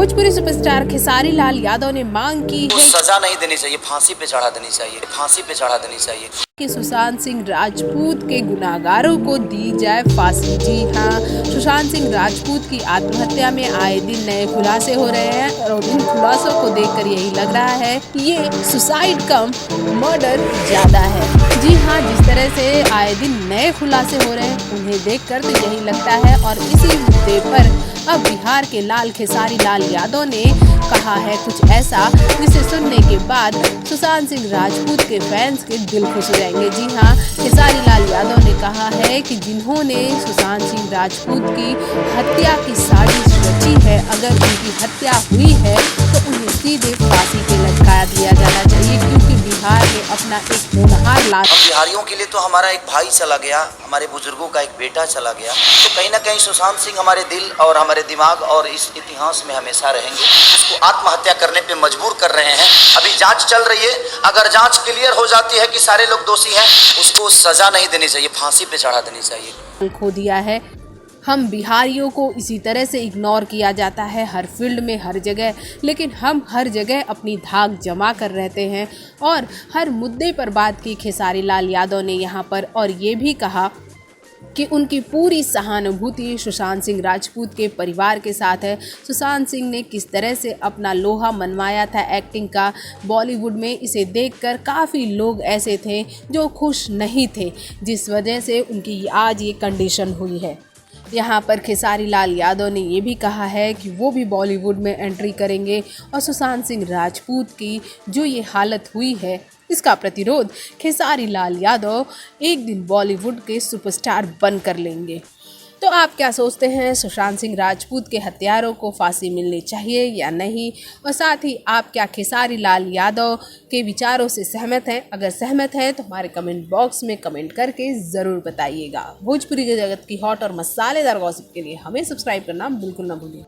Bhojpuri superstar Khesari Lal Yadav ने मांग की है सजा नहीं देनी चाहिए, फांसी पे चढ़ा देनी चाहिए, फांसी पे चढ़ा देनी चाहिए कि सुशांत सिंह राजपूत के गुनाहगारों को दी जाए फांसी। जी हाँ, सुशांत सिंह राजपूत की आत्महत्या में आए दिन नए खुलासे हो रहे हैं और इन खुलासों को देखकर यही लग रहा है कि ये सुसाइड कम मर्डर ज्यादा है। जी हाँ, जिस तरह से आए दिन नए खुलासे हो रहे हैं उन्हें देखकर तो यही लगता है और इसी मुद्दे पर अब बिहार के लाल खेसारी लाल यादव ने कहा है कुछ ऐसा जिसे सुनने के बाद सुशांत सिंह राजपूत के फैंस के दिल खुश हो जाएंगे। जी हाँ, खेसारी लाल यादव ने कहा है कि जिन्होंने सुशांत सिंह राजपूत की हत्या की साजिश रची है, अगर उनकी हत्या हुई है तो उन्हें सीधे फांसी पे लटका दिया जाना चाहिए, क्योंकि बिहार में अपना एक होनहार लाश। हम बिहारियों के लिए तो हमारा एक भाई चला गया, हमारे बुजुर्गों का एक बेटा चला गया, तो कहीं ना कहीं सुशांत सिंह हमारे दिल और हमारे दिमाग और इस इतिहास में हमेशा रहेंगे। उसको आत्महत्या करने पे मजबूर कर रहे हैं। अभी जांच चल रही है, अगर जांच क्लियर हो जाती है कि सारे लोग दोषी हैं, उसको सजा नहीं देनी चाहिए, फांसी पे चढ़ा देनी चाहिए। खो दिया है। हम बिहारियों को इसी तरह से इग्नोर किया जाता है हर फील्ड में, हर जगह, लेकिन हम हर जगह अपनी धाक जमा कर रहते हैं और हर मुद्दे पर बात की खेसारी लाल यादव ने यहाँ पर, और ये भी कहा कि उनकी पूरी सहानुभूति सुशांत सिंह राजपूत के परिवार के साथ है। सुशांत सिंह ने किस तरह से अपना लोहा मनवाया था एक्टिंग का बॉलीवुड में, इसे देखकर काफ़ी लोग ऐसे थे जो खुश नहीं थे, जिस वजह से उनकी आज ये कंडीशन हुई है। यहाँ पर खेसारी लाल यादव ने ये भी कहा है कि वो भी बॉलीवुड में एंट्री करेंगे और सुशांत सिंह राजपूत की जो ये हालत हुई है इसका प्रतिरोध खेसारी लाल यादव एक दिन बॉलीवुड के सुपरस्टार बन कर लेंगे। तो आप क्या सोचते हैं, सुशांत सिंह राजपूत के हत्यारों को फांसी मिलनी चाहिए या नहीं? और साथ ही आप क्या खेसारी लाल यादव के विचारों से सहमत हैं? अगर सहमत हैं तो हमारे कमेंट बॉक्स में कमेंट करके ज़रूर बताइएगा। भोजपुरी के जगत की हॉट और मसालेदार गॉसिप के लिए हमें सब्सक्राइब करना बिल्कुल ना भूलिए।